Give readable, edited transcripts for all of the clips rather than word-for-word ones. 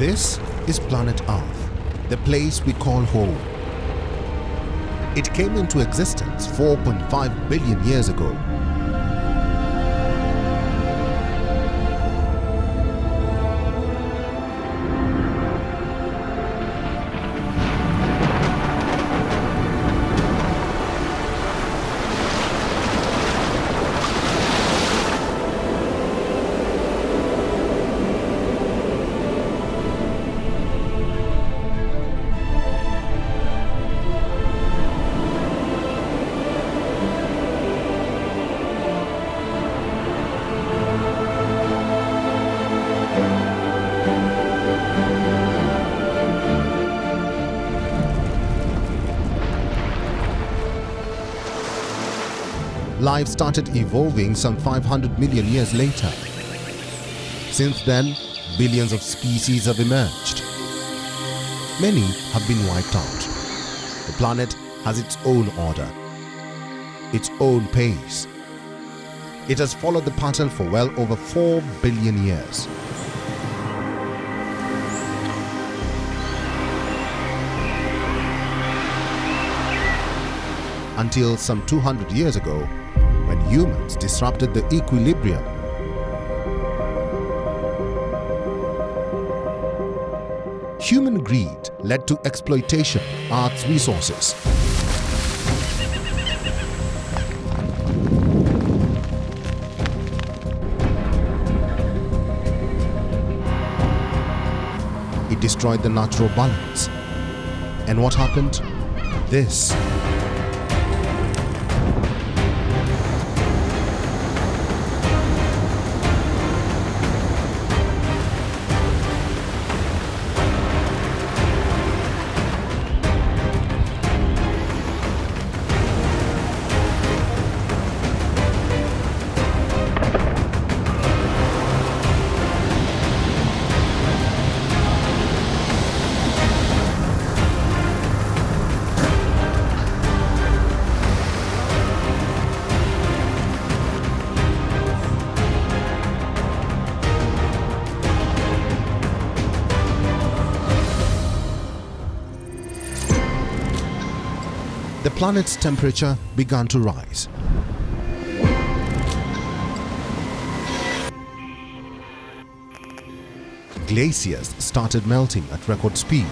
This is planet Earth, the place we call home. It came into existence 4.5 billion years ago. Life started evolving some 500 million years later. Since then, billions of species have emerged. Many have been wiped out. The planet has its own order, its own pace. It has followed the pattern for well over 4 billion years. Until some 200 years ago, when humans disrupted the equilibrium. Human greed led to exploitation of Earth's resources. It destroyed the natural balance. And what happened? This. The planet's temperature began to rise. Glaciers started melting at record speed.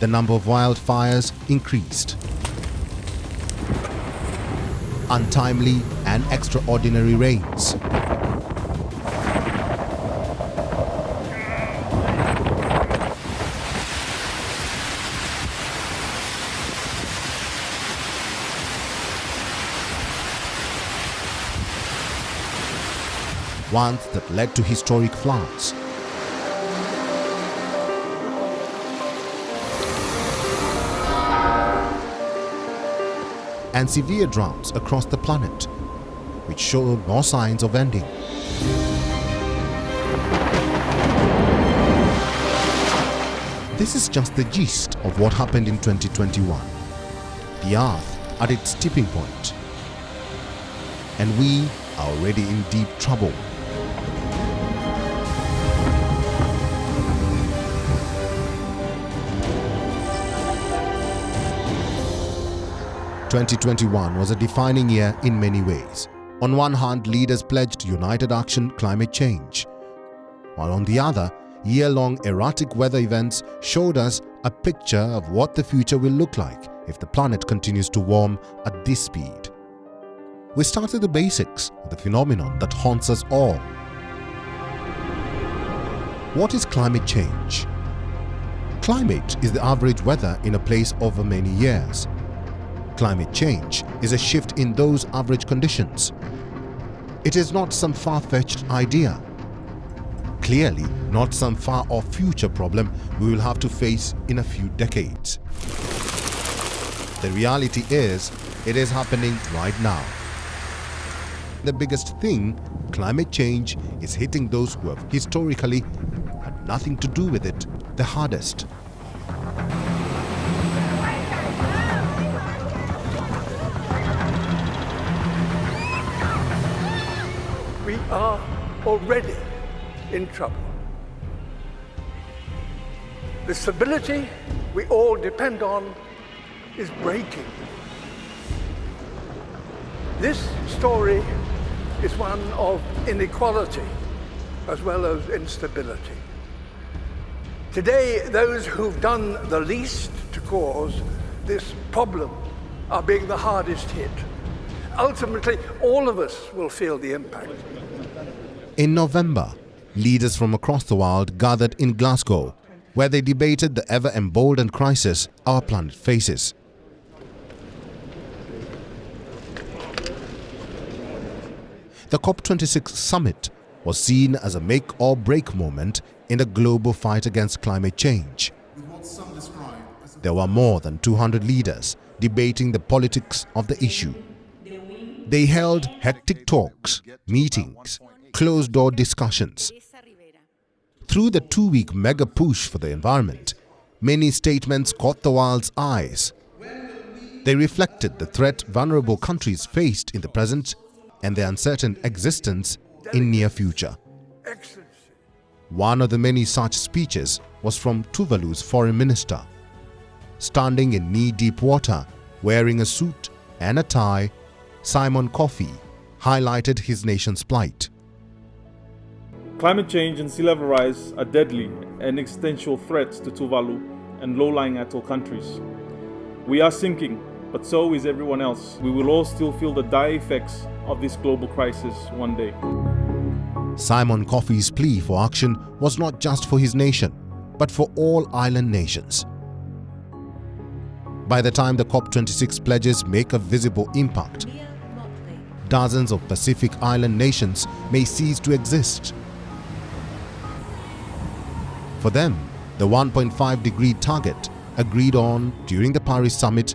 The number of wildfires increased. Untimely and extraordinary rains. Ones that led to historic floods. And severe droughts across the planet, which showed no signs of ending. This is just the gist of what happened in 2021. The Earth at its tipping point. And we are already in deep trouble. 2021 was a defining year in many ways. On one hand, leaders pledged united action climate change, while on the other, year-long erratic weather events showed us a picture of what the future will look like if the planet continues to warm at this speed. We started the basics of the phenomenon that haunts us all. What is climate change? Climate is the average weather in a place over many years. Climate change is a shift in those average conditions. It is not some far-fetched idea. Clearly, not some far-off future problem we will have to face in a few decades. The reality is, it is happening right now. The biggest thing, climate change is hitting those who have historically had nothing to do with it the hardest. are already in trouble. The stability we all depend on is breaking. This story is one of inequality as well as instability. Today, those who've done the least to cause this problem are being the hardest hit. Ultimately, all of us will feel the impact. In November, leaders from across the world gathered in Glasgow, where they debated the ever-emboldened crisis our planet faces. The COP26 summit was seen as a make-or-break moment in the global fight against climate change. There were more than 200 leaders debating the politics of the issue. They held hectic talks, meetings, closed-door discussions. Through the two-week mega push for the environment, many statements caught the world's eyes. They reflected the threat vulnerable countries faced in the present and their uncertain existence in near future. One of the many such speeches was from Tuvalu's foreign minister. Standing in knee-deep water, wearing a suit and a tie, Simon Coffey highlighted his nation's plight. Climate change and sea level rise are deadly and existential threats to Tuvalu and low-lying atoll countries. We are sinking, but so is everyone else. We will all still feel the dire effects of this global crisis one day. Simon Coffey's plea for action was not just for his nation, but for all island nations. By the time the COP26 pledges make a visible impact, dozens of Pacific island nations may cease to exist. For them, the 1.5-degree target agreed on during the Paris summit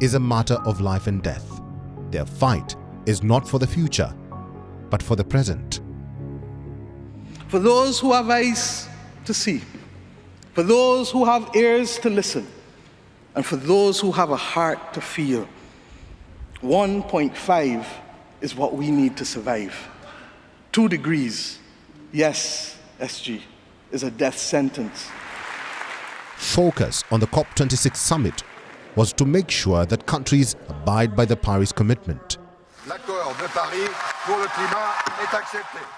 is a matter of life and death. Their fight is not for the future, but for the present. For those who have eyes to see, for those who have ears to listen, and for those who have a heart to feel, 1.5 is what we need to survive. 2 degrees, yes, SG, is a death sentence. Focus on the COP26 summit was to make sure that countries abide by the Paris commitment.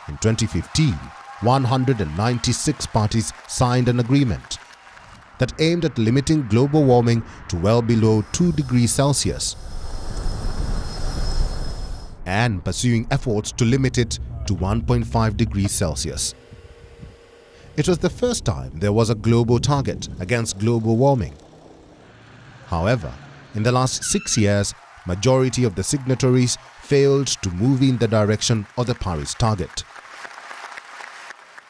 In 2015, 196 parties signed an agreement that aimed at limiting global warming to well below 2 degrees Celsius and pursuing efforts to limit it to 1.5 degrees Celsius. It was the first time there was a global target against global warming. However, in the last 6 years, majority of the signatories failed to move in the direction of the Paris target.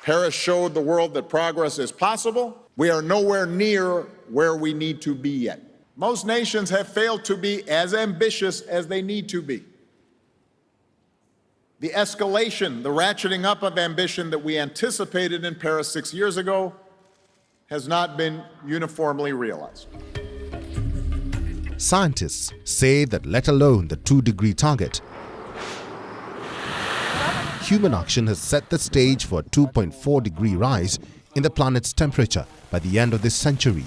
Paris showed the world that progress is possible. We are nowhere near where we need to be yet. Most nations have failed to be as ambitious as they need to be. The escalation, the ratcheting up of ambition that we anticipated in Paris 6 years ago has not been uniformly realized. Scientists say that let alone the 2-degree target, human action has set the stage for a 2.4-degree rise in the planet's temperature by the end of this century.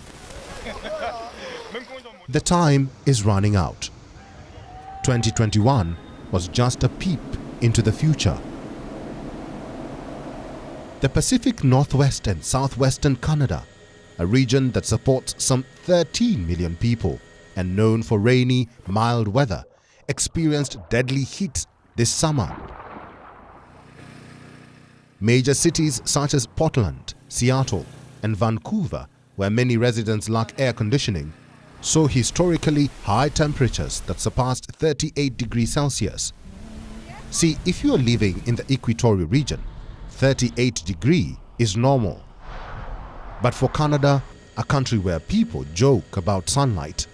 The time is running out. 2021 was just a peep into the future. The Pacific Northwest and Southwestern Canada, a region that supports some 13 million people and known for rainy, mild weather, experienced deadly heat this summer. Major cities such as Portland, Seattle, and Vancouver, where many residents lack air conditioning, saw historically high temperatures that surpassed 38 degrees Celsius. See, if you are living in the equatorial region, 38 degrees is normal. But for Canada, a country where people joke about sunlight,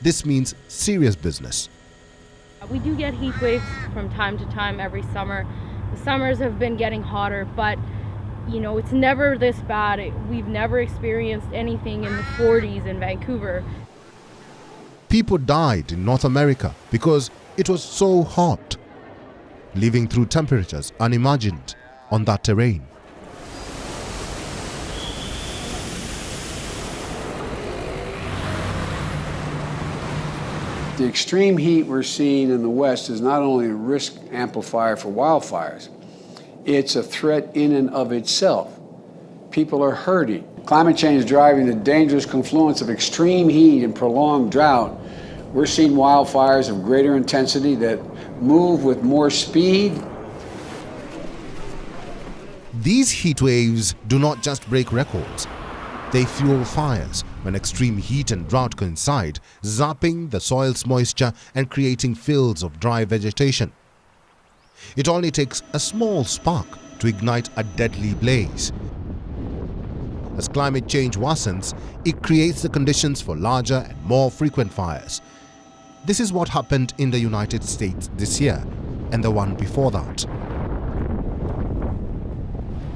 this means serious business. We do get heat waves from time to time every summer. The summers have been getting hotter, but you know, it's never this bad. We've never experienced anything in the 40s in Vancouver. People died in North America because it was so hot. living through temperatures unimagined on that terrain. The extreme heat we're seeing in the West is not only a risk amplifier for wildfires, it's a threat in and of itself. People are hurting. Climate change is driving the dangerous confluence of extreme heat and prolonged drought. We're seeing wildfires of greater intensity that move with more speed. These heat waves do not just break records. They fuel fires when extreme heat and drought coincide, zapping the soil's moisture and creating fields of dry vegetation. It only takes a small spark to ignite a deadly blaze. As climate change worsens, it creates the conditions for larger and more frequent fires. This is what happened in the United States this year and the one before that.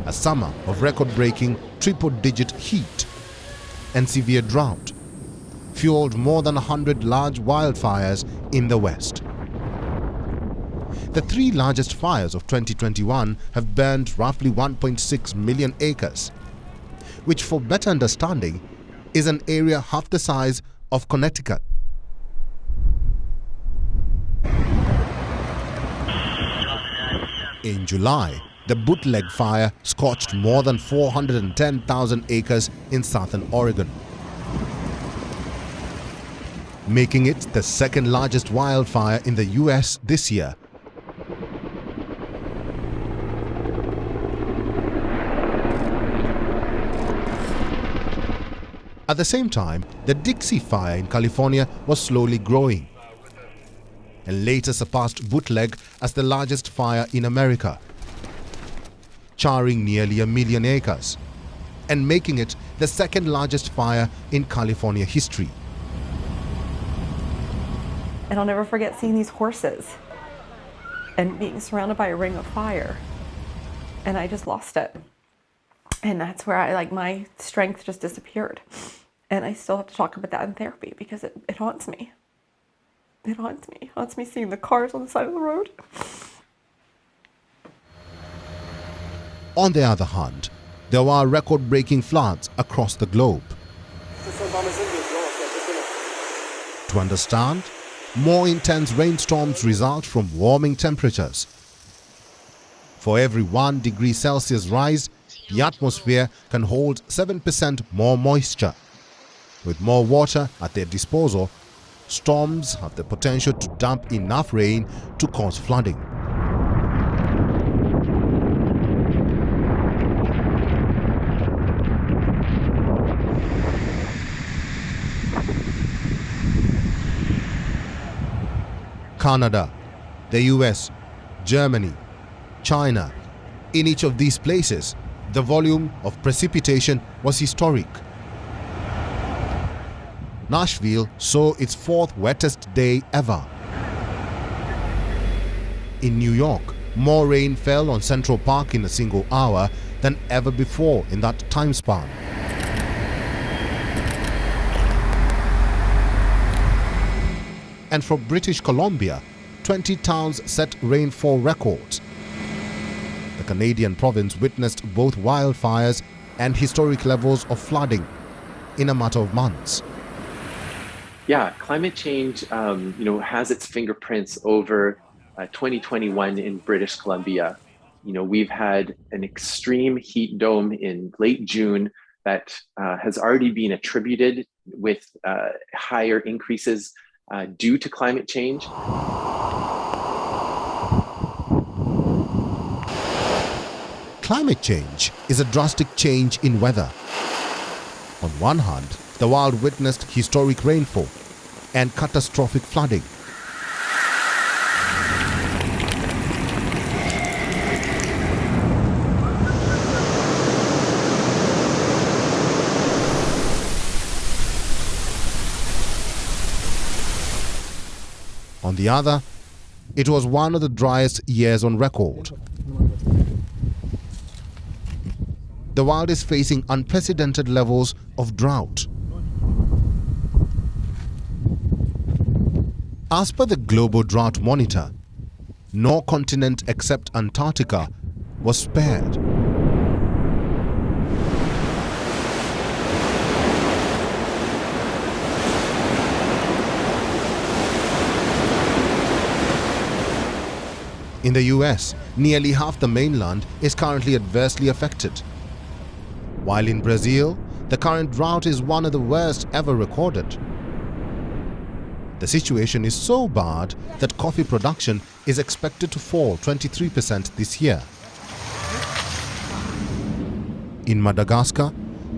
A summer of record-breaking triple-digit heat and severe drought fueled more than 100 large wildfires in the West. The three largest fires of 2021 have burned roughly 1.6 million acres, which, for better understanding, is an area half the size of Connecticut. In July, the bootleg fire scorched more than 410,000 acres in southern Oregon, making it the second largest wildfire in the US this year. At the same time, the Dixie Fire in California was slowly growing and later surpassed bootleg as the largest fire in America, charring nearly 1 million acres and making it the second largest fire in California history. And I'll never forget seeing these horses and being surrounded by a ring of fire. And I just lost it. And that's where my strength just disappeared. And I still have to talk about that in therapy because it haunts me. It haunts me. It haunts me seeing the cars on the side of the road. On the other hand, there were record-breaking floods across the globe. To understand, more intense rainstorms result from warming temperatures. For every 1 degree Celsius rise, the atmosphere can hold 7% more moisture. With more water at their disposal, storms have the potential to dump enough rain to cause flooding. Canada, the US, Germany, China. In each of these places, the volume of precipitation was historic. Nashville saw its 4th wettest day ever. In New York, more rain fell on Central Park in a single hour than ever before in that time span. And for British Columbia, 20 towns set rainfall records. The Canadian province witnessed both wildfires and historic levels of flooding in a matter of months. Yeah, climate change, has its fingerprints over 2021 in British Columbia. We've had an extreme heat dome in late June that has already been attributed with higher increases due to climate change. Climate change is a drastic change in weather. On one hand, the world witnessed historic rainfall and catastrophic flooding. On the other, it was one of the driest years on record. The world is facing unprecedented levels of drought. As per the Global Drought Monitor, no continent except Antarctica was spared. In the US, nearly half the mainland is currently adversely affected. While in Brazil, the current drought is one of the worst ever recorded. The situation is so bad that coffee production is expected to fall 23% this year. In Madagascar,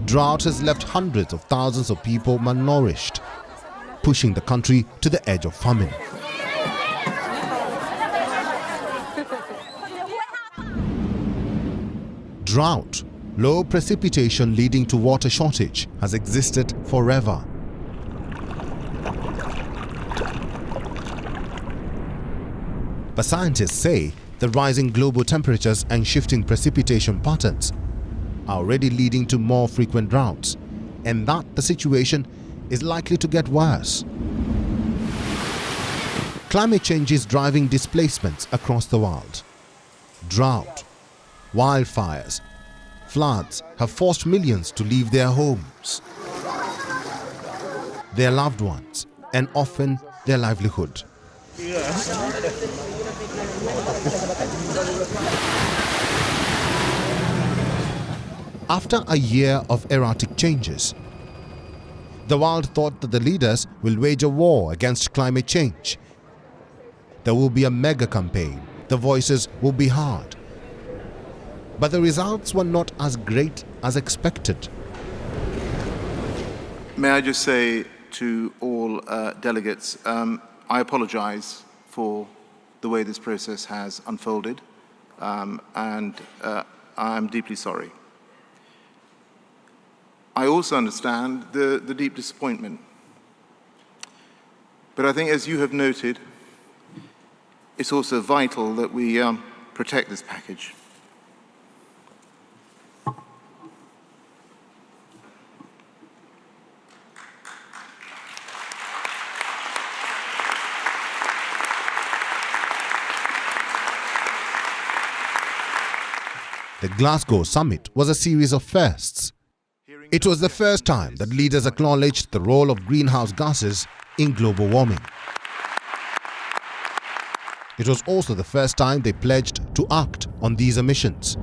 drought has left hundreds of thousands of people malnourished, pushing the country to the edge of famine. Drought, low precipitation leading to water shortage, has existed forever. But scientists say the rising global temperatures and shifting precipitation patterns are already leading to more frequent droughts, and that the situation is likely to get worse. Climate change is driving displacements across the world. Drought, wildfires, floods have forced millions to leave their homes, their loved ones, and often their livelihood. After a year of erratic changes, the world thought that the leaders will wage a war against climate change. There will be a mega campaign, the voices will be heard. But the results were not as great as expected. May I just say to all delegates, I apologize for the way this process has unfolded, and I'm deeply sorry. I also understand the deep disappointment. But I think, as you have noted, it's also vital that we protect this package. The Glasgow summit was a series of firsts. It was the first time that leaders acknowledged the role of greenhouse gases in global warming. It was also the first time they pledged to act on these emissions.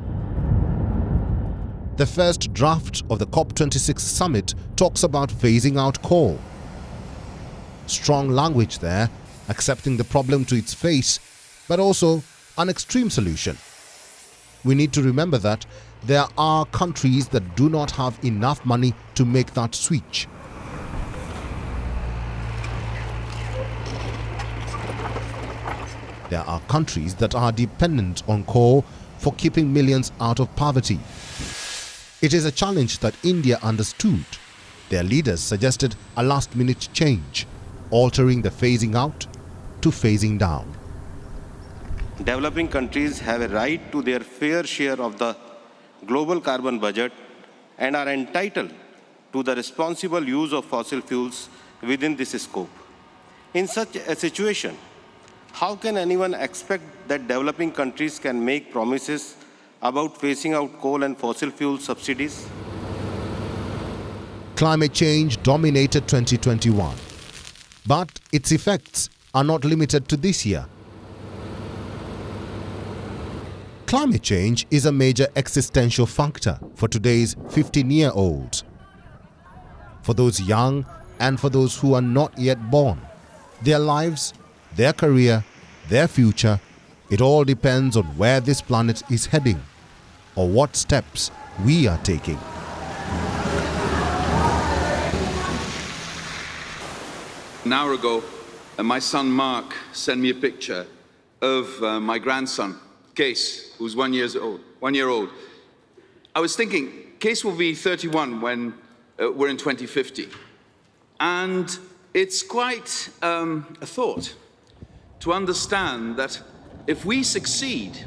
The first draft of the COP26 summit talks about phasing out coal. Strong language there, accepting the problem to its face, but also an extreme solution. We need to remember that there are countries that do not have enough money to make that switch. There are countries that are dependent on coal for keeping millions out of poverty. It is a challenge that India understood. Their leaders suggested a last-minute change, altering the phasing out to phasing down. Developing countries have a right to their fair share of the global carbon budget and are entitled to the responsible use of fossil fuels within this scope. In such a situation, how can anyone expect that developing countries can make promises about phasing out coal and fossil fuel subsidies? Climate change dominated 2021, but its effects are not limited to this year. Climate change is a major existential factor for today's 15-year-olds. For those young and for those who are not yet born, their lives, their career, their future, it all depends on where this planet is heading or what steps we are taking. An hour ago, my son Mark sent me a picture of my grandson, Case, who's 1 year old. I was thinking, Case will be 31 when we're in 2050. And it's quite a thought to understand that if we succeed,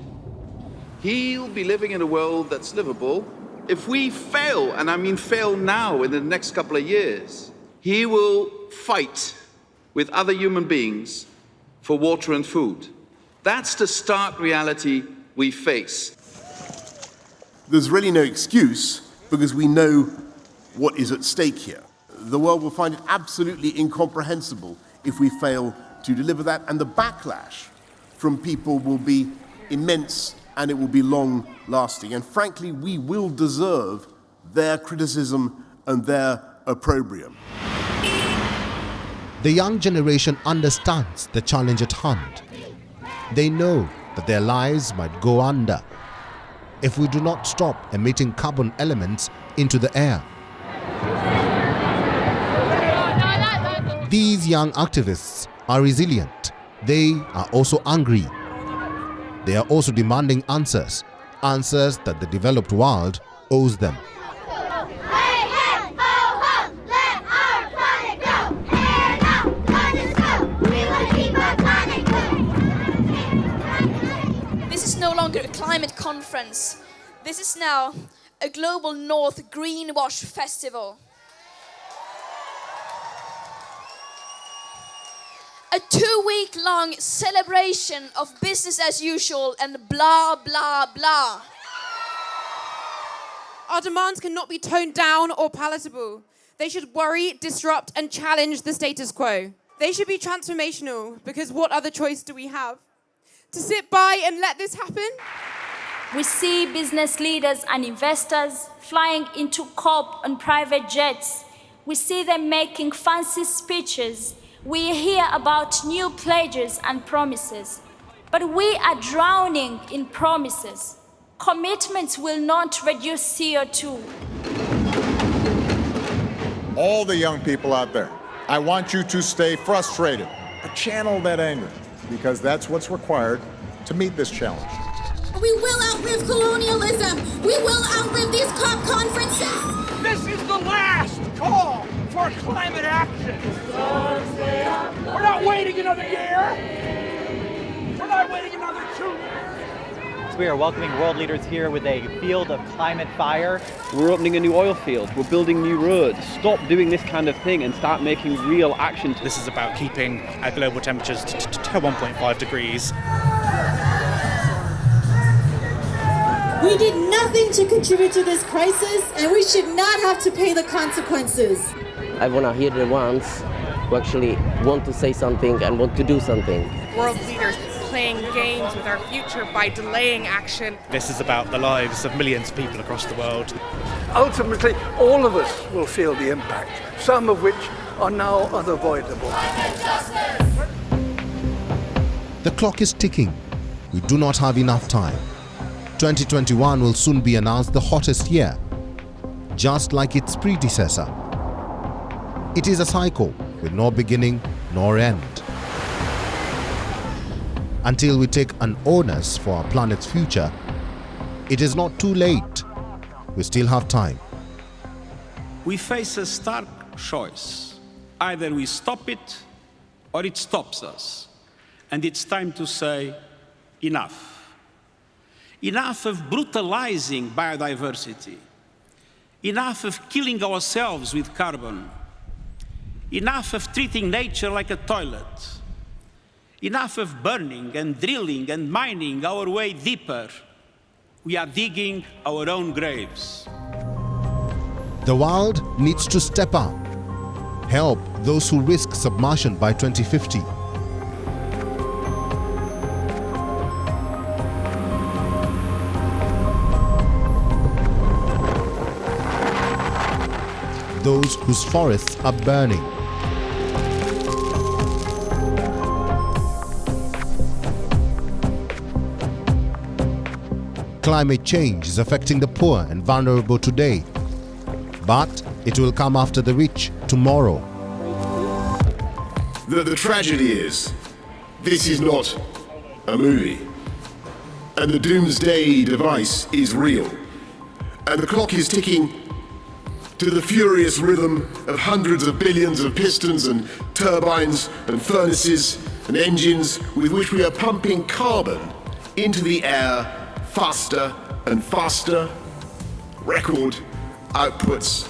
he'll be living in a world that's livable. If we fail, and I mean fail now in the next couple of years, he will fight with other human beings for water and food. That's the stark reality we face. There's really no excuse because we know what is at stake here. The world will find it absolutely incomprehensible if we fail to deliver that, and the backlash from people will be immense and it will be long-lasting. And frankly, we will deserve their criticism and their opprobrium. The young generation understands the challenge at hand. They know that their lives might go under if we do not stop emitting carbon elements into the air. These young activists are resilient. They are also angry. They are also demanding answers, answers that the developed world owes them. This is no longer a climate conference. This is now a global North greenwash festival. A 2-week-long celebration of business as usual and blah, blah, blah. Our demands cannot be toned down or palatable. They should worry, disrupt, and challenge the status quo. They should be transformational, because what other choice do we have? To sit by and let this happen? We see business leaders and investors flying into COP on private jets. We see them making fancy speeches. We hear about new pledges and promises. But we are drowning in promises. Commitments will not reduce CO2. All the young people out there, I want you to stay frustrated, but channel that anger, because that's what's required to meet this challenge. We will outlive colonialism. We will outlive these COP conferences. This is the last call for climate action. We're not waiting another year. We're not waiting another 2 years. So we are welcoming world leaders here with a field of climate fire. We're opening a new oil field. We're building new roads. Stop doing this kind of thing and start making real action. This is about keeping our global temperatures to 1.5 degrees. We did nothing to contribute to this crisis, and we should not have to pay the consequences. I want to hear the ones who actually want to say something and want to do something. World leaders playing games with our future by delaying action. This is about the lives of millions of people across the world. Ultimately, all of us will feel the impact, some of which are now unavoidable. The clock is ticking. We do not have enough time. 2021 will soon be announced the hottest year, just like its predecessor. It is a cycle with no beginning nor end. Until we take an onus for our planet's future, it is not too late. We still have time. We face a stark choice. Either we stop it or it stops us. And it's time to say enough. Enough of brutalizing biodiversity. Enough of killing ourselves with carbon. Enough of treating nature like a toilet. Enough of burning and drilling and mining our way deeper. We are digging our own graves. The world needs to step up, help those who risk submersion by 2050. Those whose forests are burning. Climate change is affecting the poor and vulnerable today, but it will come after the rich tomorrow. The tragedy is, this is not a movie. And the doomsday device is real. And the clock is ticking to the furious rhythm of hundreds of billions of pistons and turbines and furnaces and engines with which we are pumping carbon into the air faster and faster. Record outputs.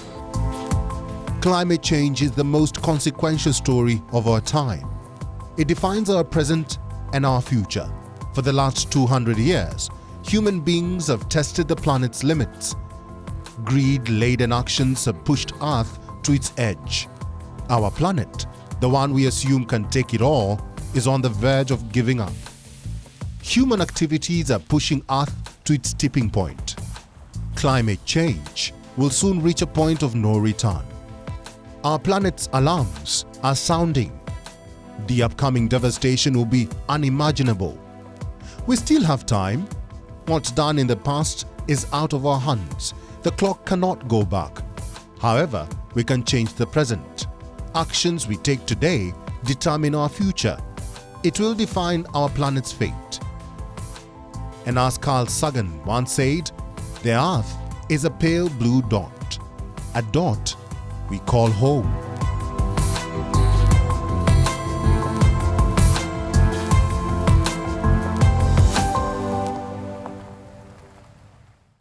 Climate change is the most consequential story of our time. It defines our present and our future. For the last 200 years, human beings have tested the planet's limits. Greed-laden actions have pushed Earth to its edge. Our planet, the one we assume can take it all, is on the verge of giving up. Human activities are pushing Earth to its tipping point. Climate change will soon reach a point of no return. Our planet's alarms are sounding. The upcoming devastation will be unimaginable. We still have time. What's done in the past is out of our hands. The clock cannot go back. However, we can change the present. Actions we take today determine our future. It will define our planet's fate. And as Carl Sagan once said, the Earth is a pale blue dot, a dot we call home.